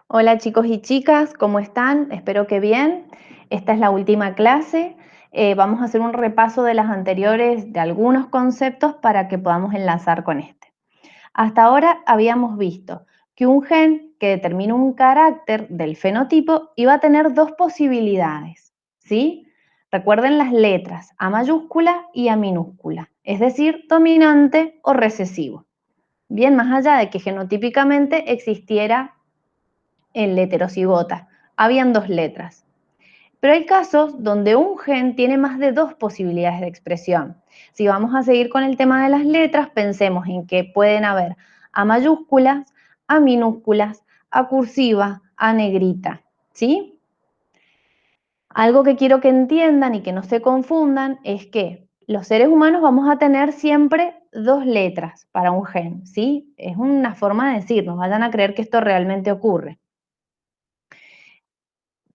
Hola chicos y chicas, ¿cómo están? Espero que bien. Esta es la última clase. Vamos a hacer un repaso de las anteriores de algunos conceptos para que podamos enlazar con este. Hasta ahora habíamos visto que un gen que determina un carácter del fenotipo iba a tener dos posibilidades, ¿sí? Recuerden las letras A mayúscula y A minúscula, es decir, dominante o recesivo. Bien, más allá de que genotípicamente existiera en la heterocigota. Habían dos letras. Pero hay casos donde un gen tiene más de dos posibilidades de expresión. Si vamos a seguir con el tema de las letras, pensemos en que pueden haber A mayúsculas, A minúsculas, A cursiva, A negrita, ¿sí? Algo que quiero que entiendan y que no se confundan es que los seres humanos vamos a tener siempre dos letras para un gen, ¿sí? Es una forma de decir, no vayan a creer que esto realmente ocurre.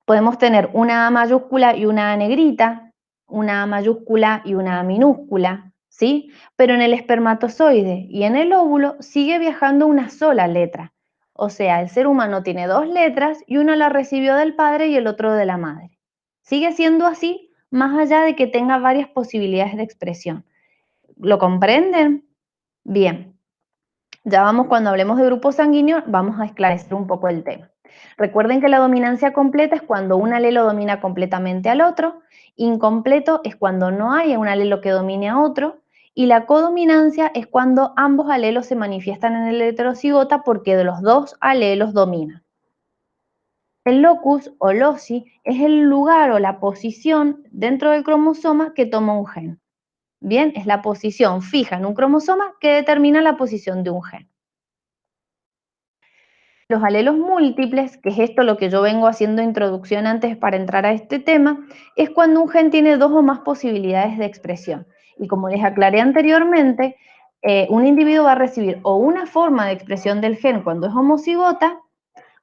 Podemos tener una A mayúscula y una A negrita, una A mayúscula y una A minúscula, ¿sí? Pero en el espermatozoide y en el óvulo sigue viajando una sola letra. O sea, el ser humano tiene dos letras y una la recibió del padre y el otro de la madre. Sigue siendo así, más allá de que tenga varias posibilidades de expresión. ¿Lo comprenden? Bien. Ya vamos, cuando hablemos de grupo sanguíneo, vamos a esclarecer un poco el tema. Recuerden que la dominancia completa es cuando un alelo domina completamente al otro, incompleto es cuando no hay un alelo que domine a otro, y la codominancia es cuando ambos alelos se manifiestan en el heterocigota porque de los dos alelos dominan. El locus o loci es el lugar o la posición dentro del cromosoma que toma un gen. Bien, es la posición fija en un cromosoma que determina la posición de un gen. Los alelos múltiples, que es esto lo que yo vengo haciendo introducción antes para entrar a este tema, es cuando un gen tiene dos o más posibilidades de expresión. Y como les aclaré anteriormente, un individuo va a recibir o una forma de expresión del gen cuando es homocigota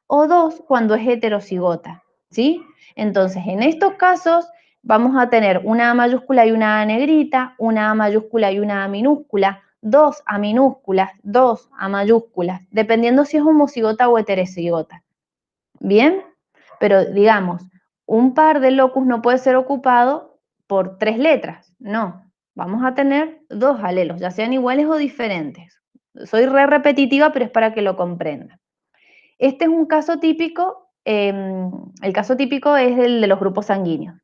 o dos cuando es heterocigota, ¿sí? Entonces, en estos casos vamos a tener una A mayúscula y una A negrita, una A mayúscula y una A minúscula, dos A minúsculas, dos A mayúsculas, dependiendo si es homocigota o heterocigota. ¿Bien? Pero digamos, un par de locus no puede ser ocupado por tres letras, no. Vamos a tener dos alelos, ya sean iguales o diferentes. Soy re repetitiva, pero es para que lo comprendan. Este es un caso típico, el caso típico es el de los grupos sanguíneos.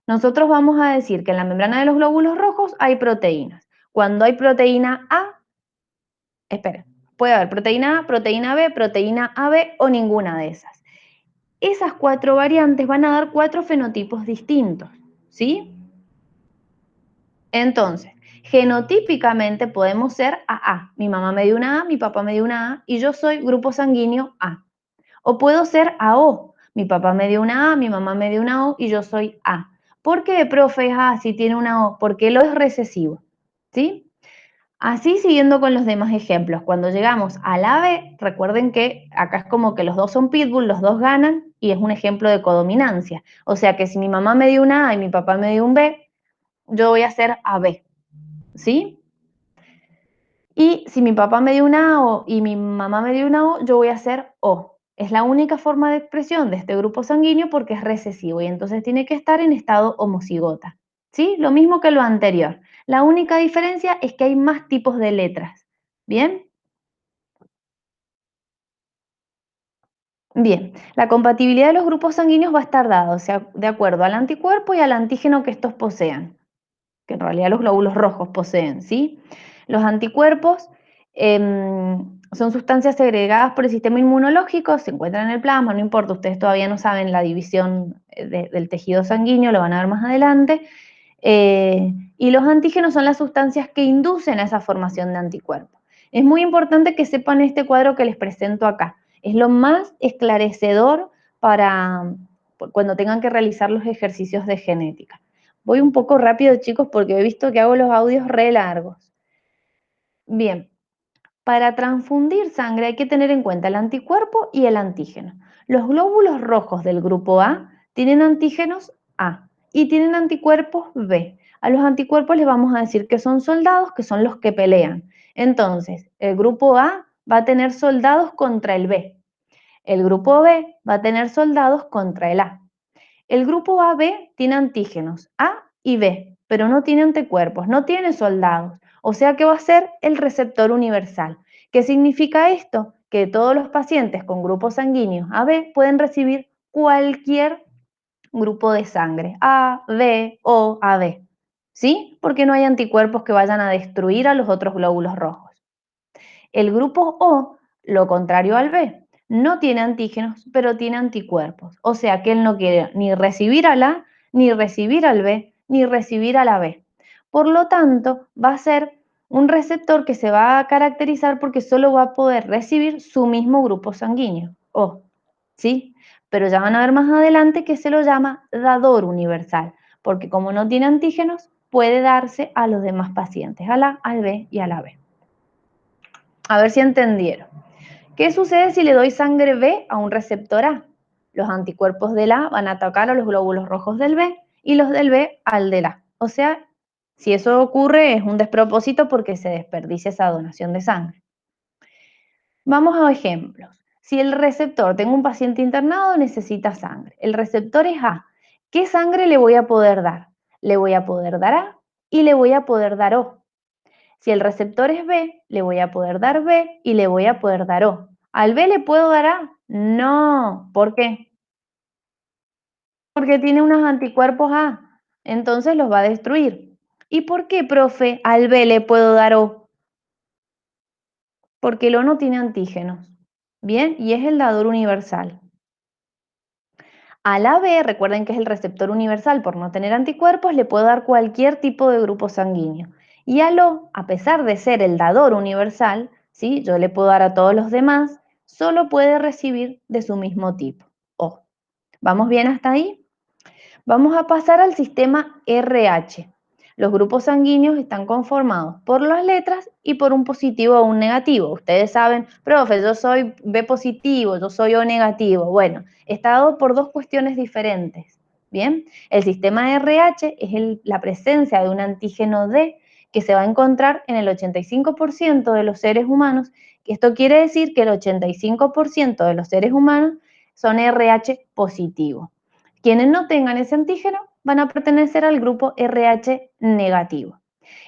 Nosotros vamos a decir que en la membrana de los glóbulos rojos hay proteínas. Cuando hay proteína A, espera, puede haber proteína A, proteína B, proteína AB o ninguna de esas. Esas cuatro variantes van a dar cuatro fenotipos distintos, ¿sí? Entonces, genotípicamente podemos ser AA. Mi mamá me dio una A, mi papá me dio una A y yo soy grupo sanguíneo A. O puedo ser AO. Mi papá me dio una A, mi mamá me dio una O y yo soy A. ¿Por qué, profe, es A si tiene una O? Porque lo es recesivo, ¿sí? Así siguiendo con los demás ejemplos. Cuando llegamos a la B, recuerden que acá es como que los dos son pitbull, los dos ganan y es un ejemplo de codominancia. O sea que si mi mamá me dio una A y mi papá me dio un B, yo voy a ser AB, ¿sí? Y si mi papá me dio una O y mi mamá me dio una O, yo voy a hacer O. Es la única forma de expresión de este grupo sanguíneo porque es recesivo y entonces tiene que estar en estado homocigota. ¿Sí? Lo mismo que lo anterior. La única diferencia es que hay más tipos de letras. ¿Bien? Bien. La compatibilidad de los grupos sanguíneos va a estar dada, o sea, de acuerdo al anticuerpo y al antígeno que estos posean, que en realidad los glóbulos rojos poseen, ¿sí? Los anticuerpos son sustancias segregadas por el sistema inmunológico, se encuentran en el plasma, no importa, ustedes todavía no saben la división del tejido sanguíneo, lo van a ver más adelante, y los antígenos son las sustancias que inducen a esa formación de anticuerpos. Es muy importante que sepan este cuadro que les presento acá, es lo más esclarecedor para cuando tengan que realizar los ejercicios de genética. Voy un poco rápido, chicos, porque he visto que hago los audios re largos. Bien, para transfundir sangre hay que tener en cuenta el anticuerpo y el antígeno. Los glóbulos rojos del grupo A tienen antígenos A y tienen anticuerpos B. A los anticuerpos les vamos a decir que son soldados, que son los que pelean. Entonces, el grupo A va a tener soldados contra el B. El grupo B va a tener soldados contra el A. El grupo AB tiene antígenos A y B, pero no tiene anticuerpos, no tiene soldados. O sea que va a ser el receptor universal. ¿Qué significa esto? Que todos los pacientes con grupos sanguíneos AB pueden recibir cualquier grupo de sangre, A, B o AB. ¿Sí? Porque no hay anticuerpos que vayan a destruir a los otros glóbulos rojos. El grupo O, lo contrario al B, no tiene antígenos, pero tiene anticuerpos. O sea que él no quiere ni recibir al A, ni recibir al B, ni recibir a la B. Por lo tanto, va a ser un receptor que se va a caracterizar porque solo va a poder recibir su mismo grupo sanguíneo, O. ¿Sí? Pero ya van a ver más adelante que se lo llama dador universal, porque como no tiene antígenos, puede darse a los demás pacientes, al A, al B y a la B. A ver si entendieron. ¿Qué sucede si le doy sangre B a un receptor A? Los anticuerpos del A van a atacar a los glóbulos rojos del B y los del B al del A. O sea, si eso ocurre es un despropósito porque se desperdicia esa donación de sangre. Vamos a ejemplos. Si el receptor, tengo un paciente internado, necesita sangre. El receptor es A. ¿Qué sangre le voy a poder dar? Le voy a poder dar A y le voy a poder dar O. Si el receptor es B, le voy a poder dar B y le voy a poder dar O. ¿Al B le puedo dar A? No. ¿Por qué? Porque tiene unos anticuerpos A. Entonces los va a destruir. ¿Y por qué, profe, al B le puedo dar O? Porque el O no tiene antígenos. Bien, y es el dador universal. Al AB, recuerden que es el receptor universal por no tener anticuerpos, le puedo dar cualquier tipo de grupo sanguíneo. Y al O, a pesar de ser el dador universal, ¿sí? Yo le puedo dar a todos los demás, solo puede recibir de su mismo tipo, O. ¿Vamos bien hasta ahí? Vamos a pasar al sistema RH. Los grupos sanguíneos están conformados por las letras y por un positivo o un negativo. Ustedes saben, profe, yo soy B positivo, yo soy O negativo. Bueno, está dado por dos cuestiones diferentes. Bien, el sistema RH es la presencia de un antígeno D que se va a encontrar en el 85% de los seres humanos. Esto quiere decir que el 85% de los seres humanos son RH positivo. Quienes no tengan ese antígeno van a pertenecer al grupo RH negativo.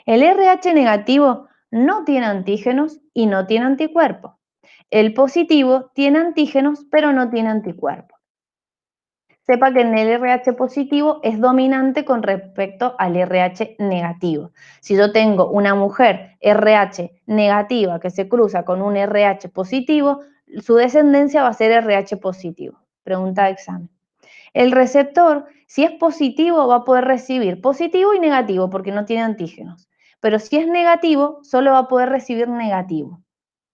El RH negativo no tiene antígenos y no tiene anticuerpos. El positivo tiene antígenos pero no tiene anticuerpos. Sepa que en el RH positivo es dominante con respecto al RH negativo. Si yo tengo una mujer RH negativa que se cruza con un RH positivo, su descendencia va a ser RH positivo. Pregunta de examen. El receptor, si es positivo, va a poder recibir positivo y negativo porque no tiene antígenos. Pero si es negativo, solo va a poder recibir negativo.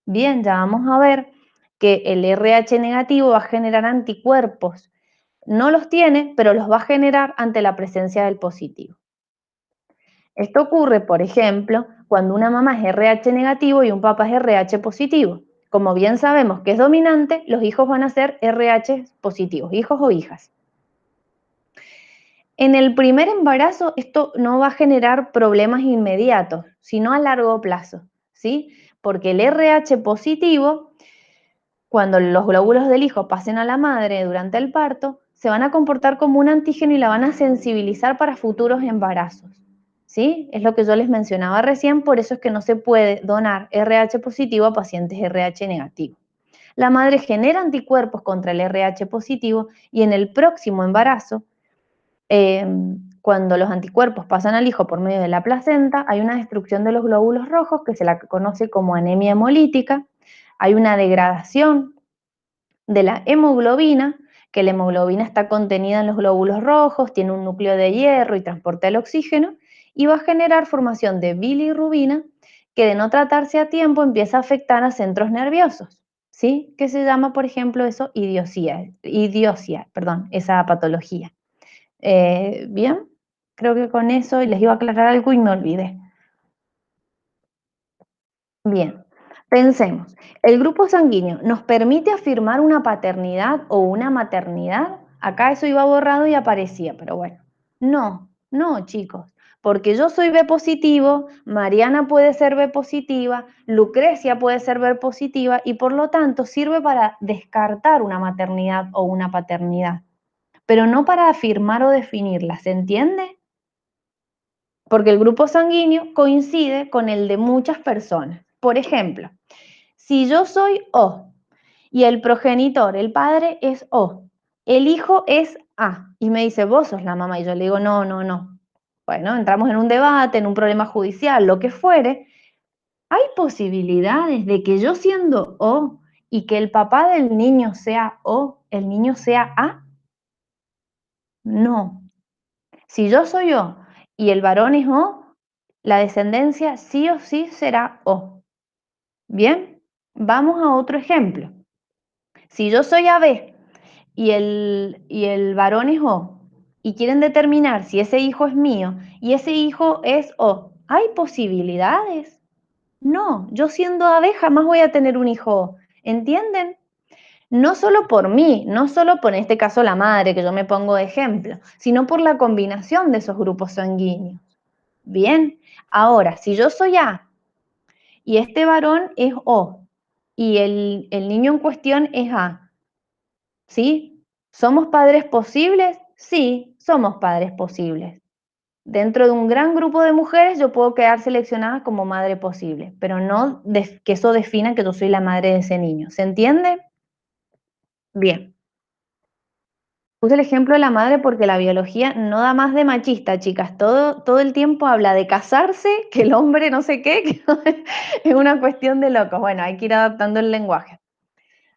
Bien, ya vamos a ver que el RH negativo va a generar anticuerpos. No los tiene, pero los va a generar ante la presencia del positivo. Esto ocurre, por ejemplo, cuando una mamá es RH negativo y un papá es RH positivo. Como bien sabemos que es dominante, los hijos van a ser RH positivos, hijos o hijas. En el primer embarazo esto no va a generar problemas inmediatos, sino a largo plazo, ¿sí? Porque el RH positivo, cuando los glóbulos del hijo pasen a la madre durante el parto, se van a comportar como un antígeno y la van a sensibilizar para futuros embarazos, ¿sí? Es lo que yo les mencionaba recién, por eso es que no se puede donar RH positivo a pacientes RH negativos. La madre genera anticuerpos contra el RH positivo y en el próximo embarazo cuando los anticuerpos pasan al hijo por medio de la placenta, hay una destrucción de los glóbulos rojos que se la conoce como anemia hemolítica, hay una degradación de la hemoglobina, que la hemoglobina está contenida en los glóbulos rojos, tiene un núcleo de hierro y transporta el oxígeno, y va a generar formación de bilirrubina, que de no tratarse a tiempo empieza a afectar a centros nerviosos, ¿sí? Que se llama, por ejemplo, eso idiosia, perdón, esa patología. Bien, creo que con eso les iba a aclarar algo y me olvidé. Bien, pensemos, ¿el grupo sanguíneo nos permite afirmar una paternidad o una maternidad? Acá eso iba borrado y aparecía, pero bueno. No, no, chicos, porque yo soy B positivo, Mariana puede ser B positiva, Lucrecia puede ser B positiva y por lo tanto sirve para descartar una maternidad o una paternidad, pero no para afirmar o definirla, ¿se entiende? Porque el grupo sanguíneo coincide con el de muchas personas. Por ejemplo, si yo soy O y el progenitor, el padre es O, el hijo es A, y me dice, vos sos la mamá, y yo le digo, no, no, no. Bueno, entramos en un debate, en un problema judicial, lo que fuere. ¿Hay posibilidades de que yo siendo O y que el papá del niño sea O, el niño sea A? No. Si yo soy O y el varón es O, la descendencia sí o sí será O. Bien, vamos a otro ejemplo. Si yo soy AB y el varón es O y quieren determinar si ese hijo es mío y ese hijo es O, ¿hay posibilidades? No, yo siendo ave jamás voy a tener un hijo, ¿entienden? No solo por mí, no solo por en este caso la madre, que yo me pongo de ejemplo, sino por la combinación de esos grupos sanguíneos. Bien, ahora, si yo soy A y este varón es O y el niño en cuestión es A, ¿sí? ¿Somos padres posibles? Sí, somos padres posibles. Dentro de un gran grupo de mujeres yo puedo quedar seleccionada como madre posible, pero no que eso defina que yo soy la madre de ese niño. ¿Se entiende? Bien. Puse el ejemplo de la madre porque la biología no da más de machista, chicas. Todo el tiempo habla de casarse, que el hombre no sé qué, que es una cuestión de locos. Bueno, hay que ir adaptando el lenguaje.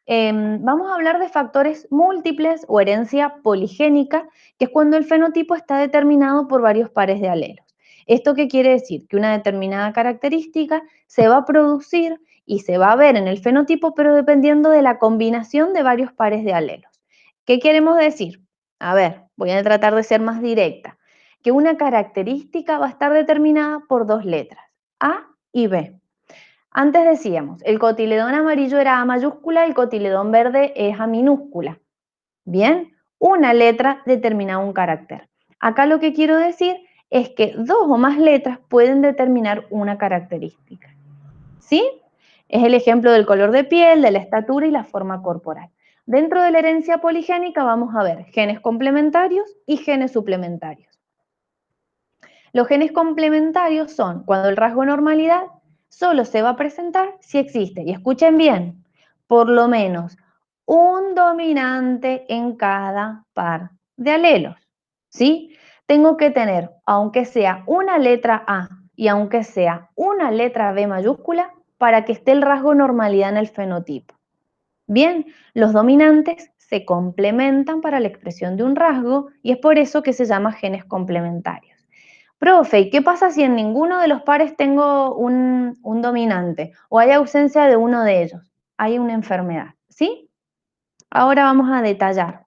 Vamos a hablar de factores múltiples o herencia poligénica, que es cuando el fenotipo está determinado por varios pares de alelos. ¿Esto qué quiere decir? Que una determinada característica se va a producir y se va a ver en el fenotipo, pero dependiendo de la combinación de varios pares de alelos. ¿Qué queremos decir? A ver, voy a tratar de ser más directa. Que una característica va a estar determinada por dos letras, A y B. Antes decíamos, el cotiledón amarillo era A mayúscula, el cotiledón verde es A minúscula. Bien, una letra determina un carácter. Acá lo que quiero decir es que dos o más letras pueden determinar una característica. ¿Sí? Es el ejemplo del color de piel, de la estatura y la forma corporal. Dentro de la herencia poligénica vamos a ver genes complementarios y genes suplementarios. Los genes complementarios son cuando el rasgo normalidad solo se va a presentar si existe, y escuchen bien, por lo menos un dominante en cada par de alelos. ¿Sí? Tengo que tener, aunque sea una letra A y aunque sea una letra B mayúscula, para que esté el rasgo normalidad en el fenotipo. Bien, los dominantes se complementan para la expresión de un rasgo y es por eso que se llama genes complementarios. Profe, ¿y qué pasa si en ninguno de los pares tengo un dominante o hay ausencia de uno de ellos? Hay una enfermedad, ¿sí? Ahora vamos a detallar.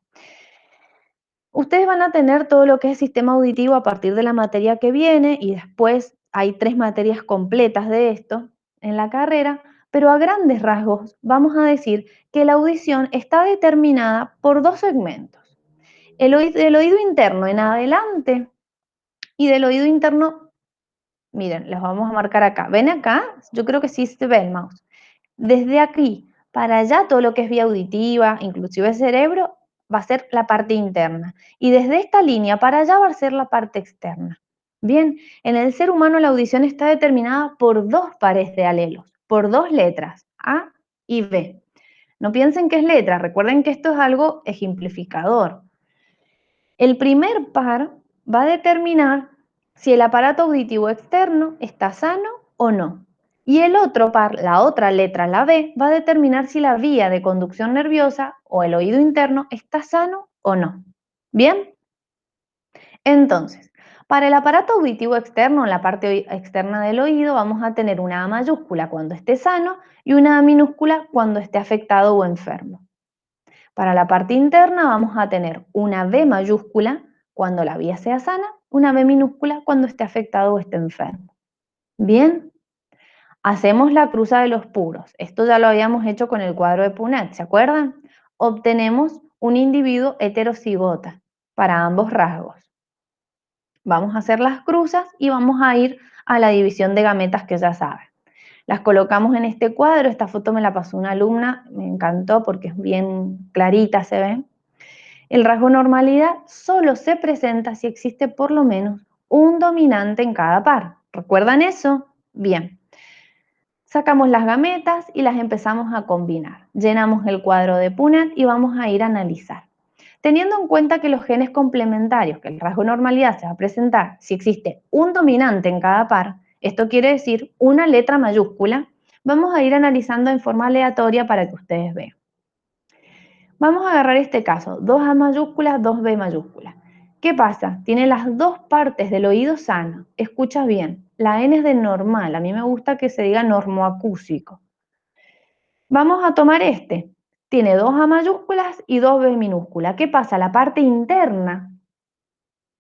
Ustedes van a tener todo lo que es sistema auditivo a partir de la materia que viene y después hay 3 materias completas de esto en la carrera, pero a grandes rasgos vamos a decir que la audición está determinada por dos segmentos. El oído interno en adelante y del oído interno, miren, los vamos a marcar acá. ¿Ven acá? Yo creo que sí se ve el mouse. Desde aquí para allá, todo lo que es vía auditiva, inclusive el cerebro, va a ser la parte interna. Y desde esta línea para allá va a ser la parte externa. Bien, en el ser humano la audición está determinada por dos pares de alelos, por dos letras, A y B. No piensen que es letra, recuerden que esto es algo ejemplificador. El primer par va a determinar si el aparato auditivo externo está sano o no. Y el otro par, la otra letra, la B, va a determinar si la vía de conducción nerviosa o el oído interno está sano o no. ¿Bien? Entonces, para el aparato auditivo externo, en la parte externa del oído, vamos a tener una A mayúscula cuando esté sano y una A minúscula cuando esté afectado o enfermo. Para la parte interna vamos a tener una B mayúscula cuando la vía sea sana, una B minúscula cuando esté afectado o esté enfermo. Bien, hacemos la cruza de los puros. Esto ya lo habíamos hecho con el cuadro de Punnett, ¿se acuerdan? Obtenemos un individuo heterocigota para ambos rasgos. Vamos a hacer las cruzas y vamos a ir a la división de gametas que ya saben. Las colocamos en este cuadro, esta foto me la pasó una alumna, me encantó porque es bien clarita, se ve. El rasgo normalidad solo se presenta si existe por lo menos un dominante en cada par. ¿Recuerdan eso? Bien. Sacamos las gametas y las empezamos a combinar. Llenamos el cuadro de Punnett y vamos a ir a analizar. Teniendo en cuenta que los genes complementarios, que el rasgo normalidad se va a presentar si existe un dominante en cada par, esto quiere decir una letra mayúscula, vamos a ir analizando en forma aleatoria para que ustedes vean. Vamos a agarrar este caso, 2A mayúsculas, 2B mayúsculas. ¿Qué pasa? Tiene las dos partes del oído sano. Escucha bien, la N es de normal, a mí me gusta que se diga normoacúsico. Vamos a tomar este. Tiene 2A mayúsculas y 2B minúscula. ¿Qué pasa? La parte interna,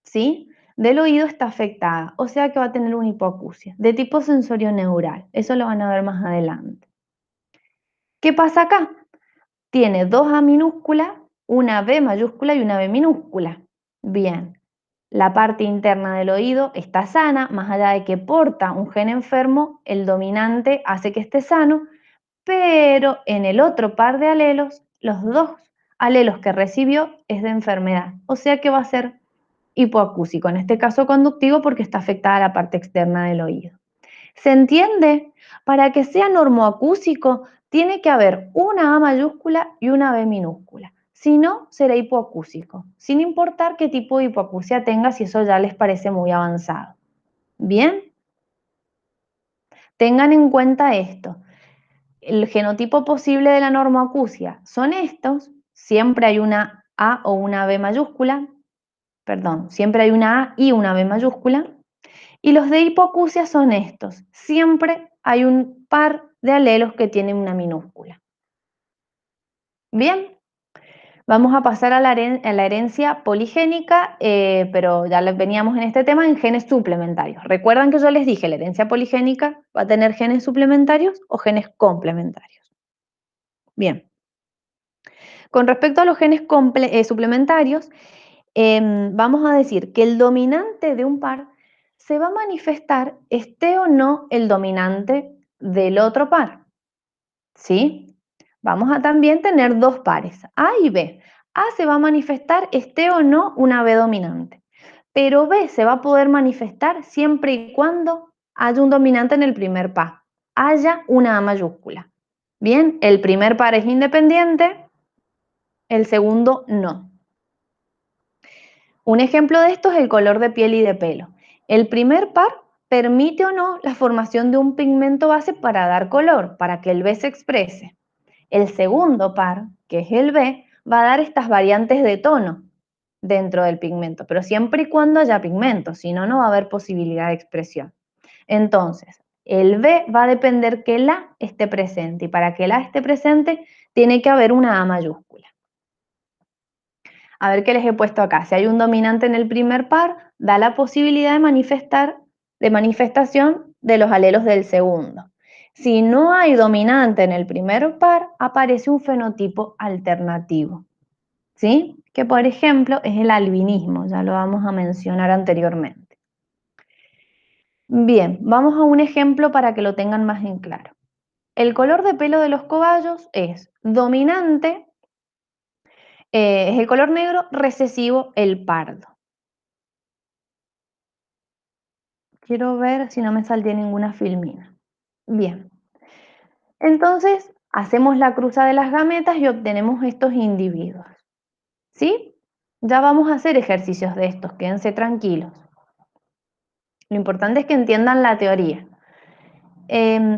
¿sí?, del oído está afectada, o sea que va a tener una hipoacusia de tipo sensorio-neural. Eso lo van a ver más adelante. ¿Qué pasa acá? Tiene 2A minúscula, una B mayúscula y una B minúscula. Bien, la parte interna del oído está sana, más allá de que porta un gen enfermo, el dominante hace que esté sano, pero en el otro par de alelos, los dos alelos que recibió es de enfermedad, o sea que va a ser hipoacúsico, en este caso conductivo porque está afectada la parte externa del oído. ¿Se entiende? Para que sea normoacúsico tiene que haber una A mayúscula y una B minúscula. Si no, será hipoacúsico, sin importar qué tipo de hipoacusia tenga, si eso ya les parece muy avanzado. Bien, tengan en cuenta esto. El genotipo posible de la normoacusia son estos. Siempre hay una A o una B mayúscula. Perdón, siempre hay una A y una B mayúscula. Y los de hipoacusia son estos. Siempre hay un par de alelos que tienen una minúscula. Bien, vamos a pasar a la herencia poligénica, pero ya veníamos en este tema en genes suplementarios. ¿Recuerdan que yo les dije, la herencia poligénica va a tener genes suplementarios o genes complementarios? Bien, con respecto a los genes suplementarios, vamos a decir que el dominante de un par se va a manifestar esté o no el dominante del otro par, ¿sí? Vamos a también tener dos pares, A y B. A se va a manifestar esté o no una B dominante, pero B se va a poder manifestar siempre y cuando haya un dominante en el primer par, haya una A mayúscula. Bien, el primer par es independiente, el segundo no. Un ejemplo de esto es el color de piel y de pelo. El primer par permite o no la formación de un pigmento base para dar color, para que el B se exprese. El segundo par, que es el B, va a dar estas variantes de tono dentro del pigmento, pero siempre y cuando haya pigmento, si no, no va a haber posibilidad de expresión. Entonces, el B va a depender que el A esté presente, y para que el A esté presente tiene que haber una A mayúscula. A ver qué les he puesto acá. Si hay un dominante en el primer par, da la posibilidad de manifestación de los alelos del segundo. Si no hay dominante en el primer par, aparece un fenotipo alternativo, ¿sí? Que por ejemplo es el albinismo, ya lo vamos a mencionar anteriormente. Bien, vamos a un ejemplo para que lo tengan más en claro. El color de pelo de los cobayos es dominante, es el color negro, recesivo el pardo. Quiero ver si no me salté ninguna filmina. Bien. Entonces, hacemos la cruza de las gametas y obtenemos estos individuos. ¿Sí? Ya vamos a hacer ejercicios de estos, quédense tranquilos. Lo importante es que entiendan la teoría.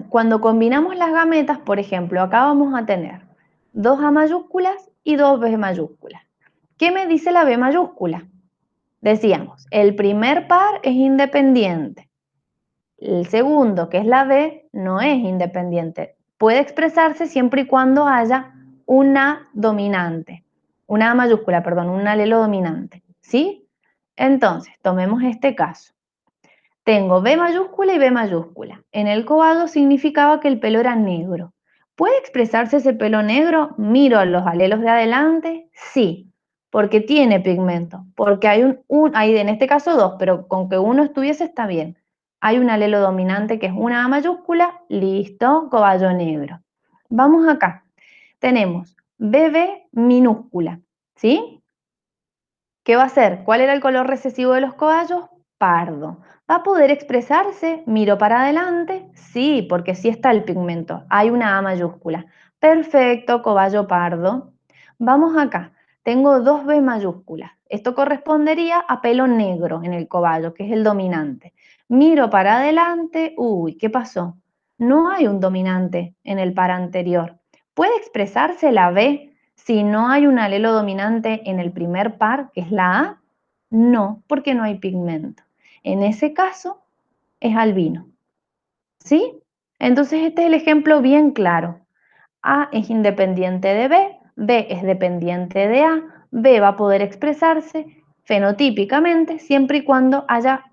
Cuando combinamos las gametas, por ejemplo, acá vamos a tener dos A mayúsculas y dos B mayúsculas. ¿Qué me dice la B mayúscula? Decíamos, el primer par es independiente. El segundo, que es la B, no es independiente. Puede expresarse siempre y cuando haya una dominante, una mayúscula, perdón, un alelo dominante, ¿sí? Entonces, tomemos este caso. Tengo B mayúscula y B mayúscula. En el coado significaba que el pelo era negro. ¿Puede expresarse ese pelo negro? Miro a los alelos de adelante, sí. porque tiene pigmento, porque hay hay en este caso dos, pero con que uno estuviese está bien. Hay un alelo dominante que es una A mayúscula, listo, cobayo negro. Vamos acá, tenemos BB minúscula, ¿sí? ¿Qué va a hacer? ¿Cuál era el color recesivo de los cobayos? Pardo. ¿Va a poder expresarse? Miro para adelante. Sí, porque sí está el pigmento. Hay una A mayúscula. Perfecto, cobayo pardo. Vamos acá. Tengo dos B mayúsculas. Esto correspondería a pelo negro en el cobayo, que es el dominante. Miro para adelante. Uy, ¿qué pasó? No hay un dominante en el par anterior. ¿Puede expresarse la B si no hay un alelo dominante en el primer par, que es la A? No, porque no hay pigmento. En ese caso, es albino. ¿Sí? Entonces, este es el ejemplo bien claro. A es independiente de B, B es dependiente de A, B va a poder expresarse fenotípicamente siempre y cuando haya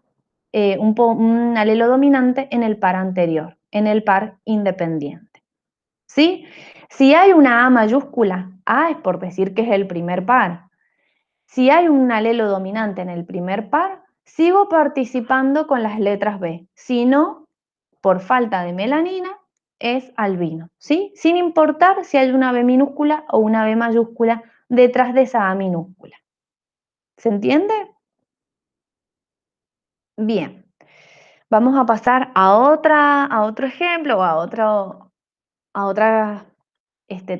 un alelo dominante en el par anterior, en el par independiente. ¿Sí? Si hay una A mayúscula, A es por decir que es el primer par. Si hay un alelo dominante en el primer par, sigo participando con las letras B. Si no, por falta de melanina, es albino, ¿sí? Sin importar si hay una B minúscula o una B mayúscula detrás de esa A minúscula. ¿Se entiende? Bien. Vamos a pasar a otro ejemplo o a otra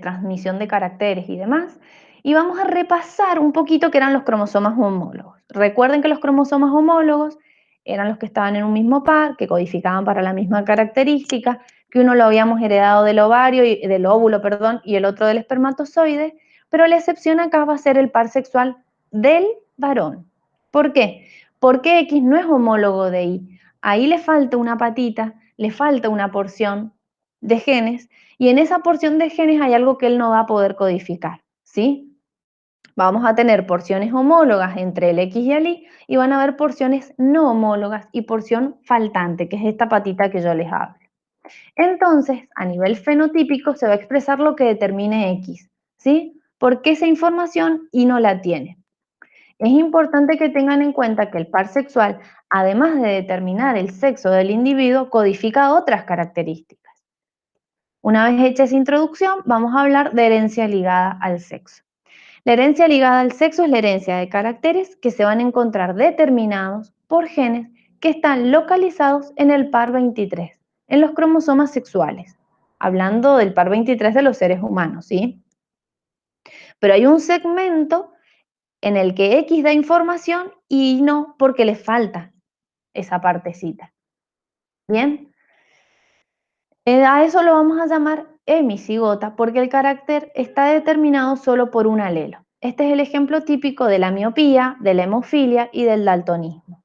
transmisión de caracteres y demás. Y vamos a repasar un poquito qué eran los cromosomas homólogos. Recuerden que los cromosomas homólogos eran los que estaban en un mismo par, que codificaban para la misma característica, que uno lo habíamos heredado del ovario y del óvulo, perdón, y el otro del espermatozoide, pero la excepción acá va a ser el par sexual del varón. ¿Por qué? Porque X no es homólogo de Y. Ahí le falta una patita, le falta una porción de genes y en esa porción de genes hay algo que él no va a poder codificar, ¿sí? Vamos a tener porciones homólogas entre el X y el Y van a haber porciones no homólogas y porción faltante, que es esta patita que yo les hablo. Entonces, a nivel fenotípico se va a expresar lo que determine X, ¿sí? Porque esa información Y no la tiene. Es importante que tengan en cuenta que el par sexual, además de determinar el sexo del individuo, codifica otras características. Una vez hecha esa introducción, vamos a hablar de herencia ligada al sexo. La herencia ligada al sexo es la herencia de caracteres que se van a encontrar determinados por genes que están localizados en el par 23, en los cromosomas sexuales. Hablando del par 23 de los seres humanos, ¿sí? Pero hay un segmento en el que X da información y no porque le falta esa partecita. ¿Bien? A eso lo vamos a llamar hemicigota porque el carácter está determinado solo por un alelo. Este es el ejemplo típico de la miopía, de la hemofilia y del daltonismo.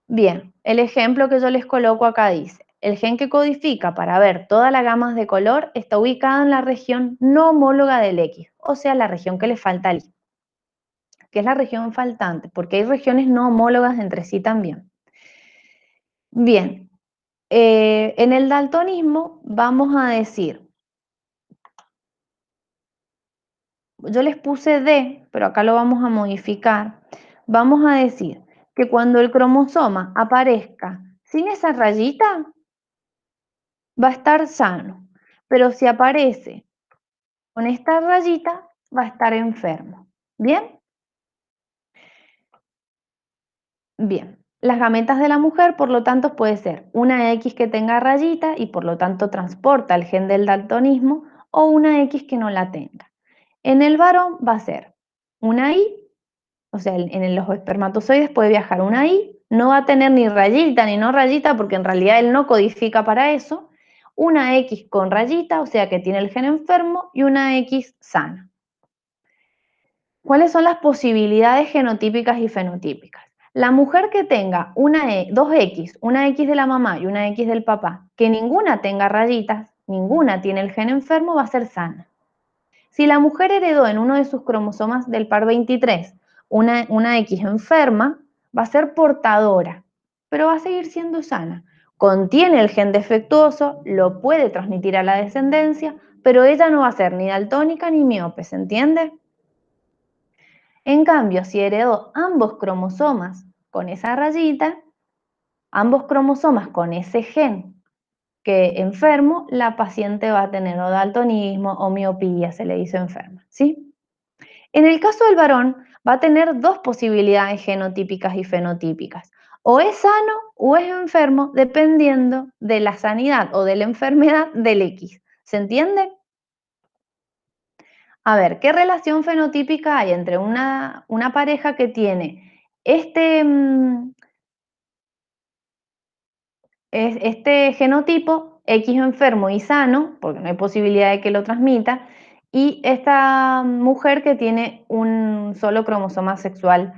Bien, el ejemplo que yo les coloco acá dice, el gen que codifica para ver todas las gamas de color está ubicado en la región no homóloga del X, o sea, la región que le falta al Y, que es la región faltante, porque hay regiones no homólogas entre sí también. Bien, en el daltonismo vamos a decir, yo les puse D, pero acá lo vamos a modificar. Vamos a decir que cuando el cromosoma aparezca sin esa rayita, va a estar sano. Pero si aparece con esta rayita, va a estar enfermo. ¿Bien? Bien. Las gametas de la mujer, por lo tanto, puede ser una X que tenga rayita y por lo tanto transporta el gen del daltonismo o una X que no la tenga. En el varón va a ser una Y, o sea, en los espermatozoides puede viajar una Y, no va a tener ni rayita ni no rayita porque en realidad él no codifica para eso, una X con rayita, o sea que tiene el gen enfermo, y una X sana. ¿Cuáles son las posibilidades genotípicas y fenotípicas? La mujer que tenga dos X, una X de la mamá y una X del papá, que ninguna tenga rayitas, ninguna tiene el gen enfermo, va a ser sana. Si la mujer heredó en uno de sus cromosomas del par 23 una X enferma, va a ser portadora, pero va a seguir siendo sana. Contiene el gen defectuoso, lo puede transmitir a la descendencia, pero ella no va a ser ni daltónica ni miope, ¿se entiende? En cambio, si heredó ambos cromosomas con esa rayita, ambos cromosomas con ese gen que enfermo, la paciente va a tener o daltonismo o miopía, se le dice enferma, ¿sí? En el caso del varón, va a tener dos posibilidades genotípicas y fenotípicas. O es sano o es enfermo, dependiendo de la sanidad o de la enfermedad del X. ¿Se entiende? A ver, ¿qué relación fenotípica hay entre una pareja que tiene este, este genotipo, X enfermo y sano, porque no hay posibilidad de que lo transmita, y esta mujer que tiene un solo cromosoma sexual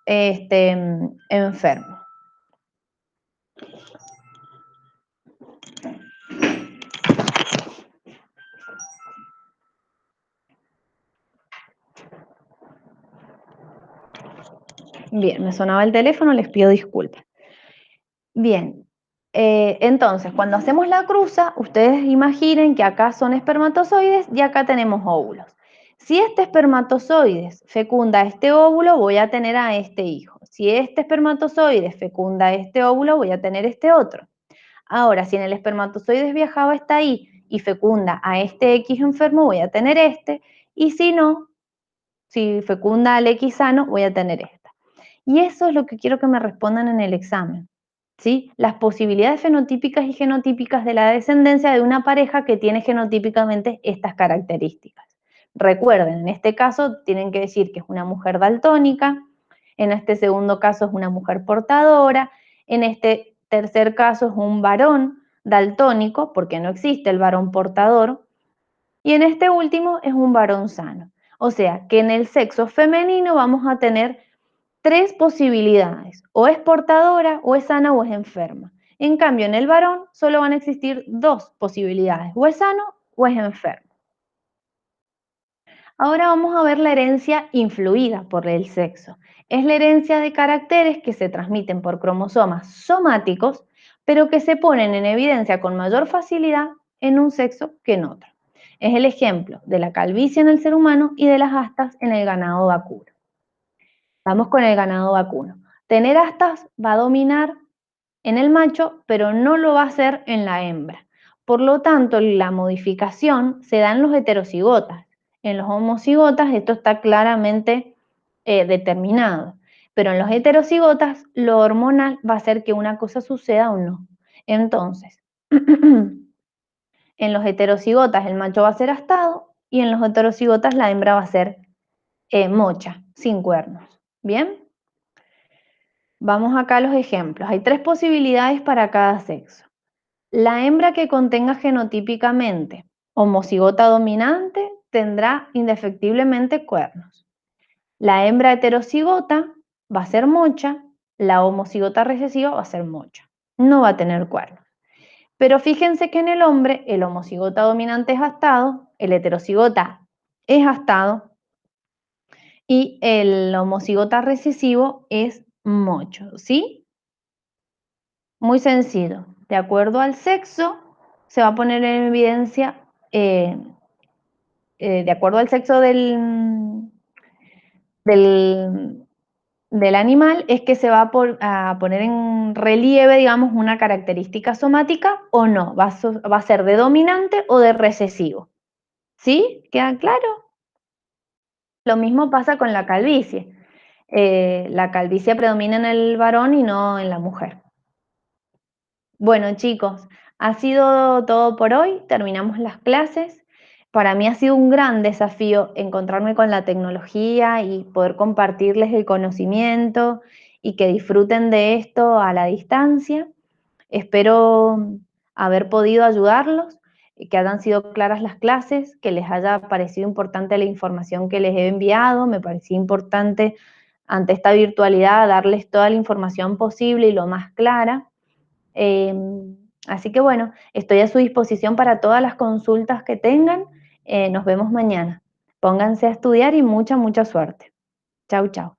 enfermo? Bien, me sonaba el teléfono, les pido disculpas. Bien, entonces, cuando hacemos la cruza, ustedes imaginen que acá son espermatozoides y acá tenemos óvulos. Si este espermatozoide fecunda este óvulo, voy a tener a este hijo. Si este espermatozoide fecunda este óvulo, voy a tener este otro. Ahora, si en el espermatozoide viajado está ahí y fecunda a este X enfermo, voy a tener este. Y si no, si fecunda al X sano, voy a tener esta. Y eso es lo que quiero que me respondan en el examen. ¿Sí? Las posibilidades fenotípicas y genotípicas de la descendencia de una pareja que tiene genotípicamente estas características. Recuerden, en este caso tienen que decir que es una mujer daltónica, en este segundo caso es una mujer portadora, en este tercer caso es un varón daltónico, porque no existe el varón portador, y en este último es un varón sano. O sea, que en el sexo femenino vamos a tener tres posibilidades: o es portadora, o es sana, o es enferma. En cambio, en el varón solo van a existir dos posibilidades: o es sano o es enfermo. Ahora vamos a ver la herencia influida por el sexo. Es la herencia de caracteres que se transmiten por cromosomas somáticos, pero que se ponen en evidencia con mayor facilidad en un sexo que en otro. Es el ejemplo de la calvicie en el ser humano y de las astas en el ganado vacuno. Vamos con el ganado vacuno. Tener astas va a dominar en el macho, pero no lo va a hacer en la hembra. Por lo tanto, la modificación se da en los heterocigotas. En los homocigotas esto está claramente determinado, pero en los heterocigotas lo hormonal va a hacer que una cosa suceda o no. Entonces, en los heterocigotas el macho va a ser astado y en los heterocigotas la hembra va a ser mocha, sin cuernos. ¿Bien? Vamos acá a los ejemplos. Hay tres posibilidades para cada sexo. La hembra que contenga genotípicamente homocigota dominante tendrá indefectiblemente cuernos. La hembra heterocigota va a ser mocha, la homocigota recesiva va a ser mocha. No va a tener cuernos. Pero fíjense que en el hombre el homocigota dominante es astado, el heterocigota es astado y el homocigota recesivo es mocho, ¿sí? Muy sencillo. De acuerdo al sexo, se va a poner en evidencia, de acuerdo al sexo del, del animal, es que se va a poner en relieve, digamos, una característica somática o no. Va a ser de dominante o de recesivo. ¿Sí? ¿Queda claro? Lo mismo pasa con la calvicie. La calvicie predomina en el varón y no en la mujer. Bueno, chicos, ha sido todo por hoy. Terminamos las clases. Para mí ha sido un gran desafío encontrarme con la tecnología y poder compartirles el conocimiento y que disfruten de esto a la distancia. Espero haber podido ayudarlos, que hayan sido claras las clases, que les haya parecido importante la información que les he enviado. Me parecía importante ante esta virtualidad darles toda la información posible y lo más clara. Así que bueno, estoy a su disposición para todas las consultas que tengan. Nos vemos mañana. Pónganse a estudiar y mucha, mucha suerte. Chau, chau.